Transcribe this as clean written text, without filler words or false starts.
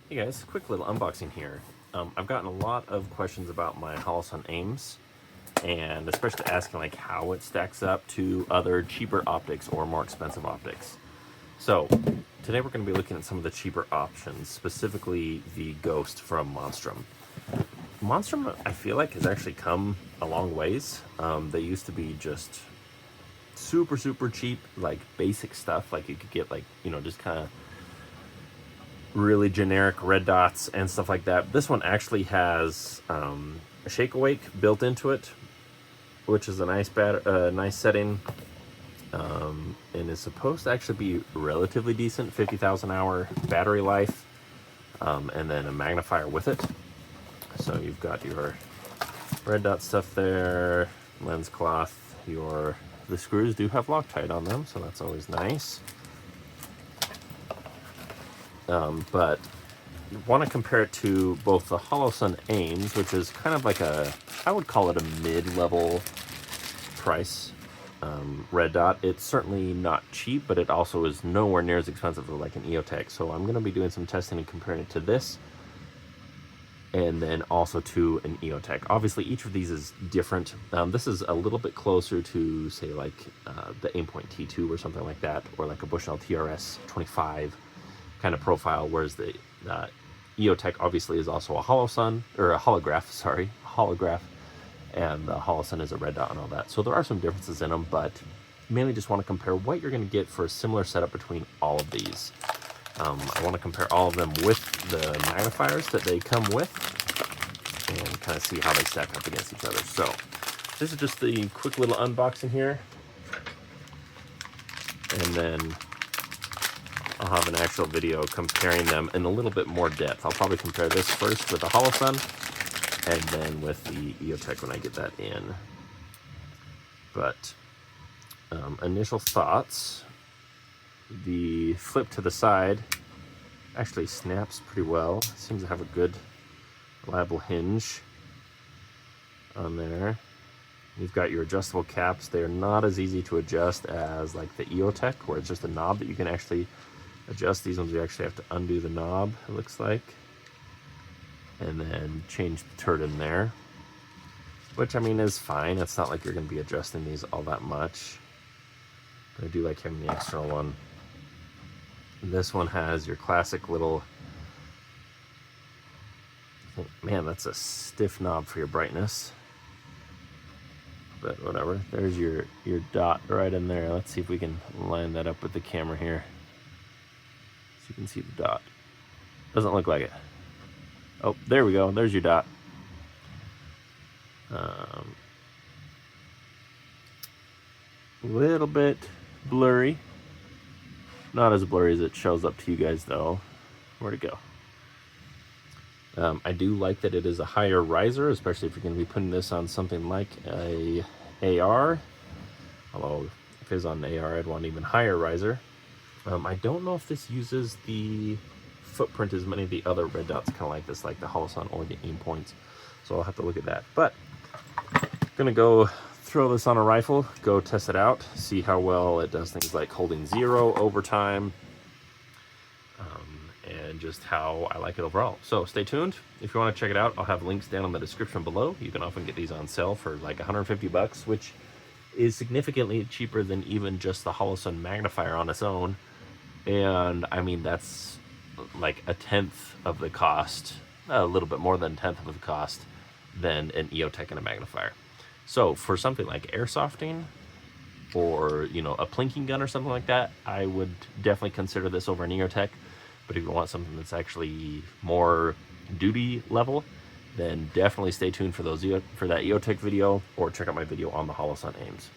Hey guys, quick little unboxing here. I've gotten a lot of questions about my Holosun aims, and especially asking like how it stacks up to other cheaper optics or more expensive optics. So today we're going to be looking at some of the cheaper options, specifically the Ghost from Monstrum. Monstrum, I feel like, has actually come a long ways. They used to be just super cheap, like basic stuff, like you could get like, just kind of really generic red dots and stuff like that. This one actually has a shake awake built into it, which is a nice nice setting, and is supposed to actually be relatively decent, 50,000 hour battery life, and then a magnifier with it. So you've got your red dot stuff there, lens cloth. The screws do have Loctite on them, so that's always nice. But you want to compare it to both the Holosun Aims, which is kind of like I would call it a mid-level price red dot. It's certainly not cheap, but it also is nowhere near as expensive as like an EOTech. So I'm going to be doing some testing and comparing it to this, and then also to an EOTech. Obviously, each of these is different. This is a little bit closer to, say, like the Aimpoint T2 or something like that, or like a Bushnell TRS 25 kind of profile, whereas the EOTech obviously is also a Holosun, or a holograph, sorry, holograph, and the Holosun is a red dot and all that. So there are some differences in them, but mainly just want to compare what you're going to get for a similar setup between all of these. I want to compare all of them with the magnifiers that they come with and kind of see how they stack up against each other. So this is just the quick little unboxing here, and then I'll have an actual video comparing them in a little bit more depth. I'll probably compare this first with the Holosun, and then with the EOTech when I get that in. But initial thoughts, the flip to the side actually snaps pretty well. It seems to have a good, reliable hinge on there. You've got your adjustable caps. They're not as easy to adjust as like the EOTech, where it's just a knob that you can actually adjust. These ones you actually have to undo the knob, it looks like, and then change the turret in there, which I mean is fine. It's not like you're going to be adjusting these all that much, but I do like having the external one. This one has your classic little, man, that's a stiff knob for your brightness, but whatever. There's your dot right in there. Let's see if we can line that up with the camera here. You can see the dot. Doesn't look like it. Oh, there we go. There's your dot. Little bit blurry. Not as blurry as it shows up to you guys though. Where'd it go? I do like that it is a higher riser, especially if you're going to be putting this on something like a AR. Although if it was on an AR, I'd want an even higher riser. I don't know if this uses the footprint as many of the other red dots kind of like this, like the Holosun or the Aimpoints. So I'll have to look at that. But gonna go throw this on a rifle, go test it out, see how well it does things like holding zero over time, and just how I like it overall. So stay tuned. If you want to check it out, I'll have links down in the description below. You can often get these on sale for like 150 bucks, which is significantly cheaper than even just the Holosun magnifier on its own. And I mean, that's like a tenth of the cost, a little bit more than a tenth of the cost than an EOTech and a magnifier. So for something like airsofting or, a plinking gun or something like that, I would definitely consider this over an EOTech. But if you want something that's actually more duty level, then definitely stay tuned for that EOTech video, or check out my video on the Holosun Aims.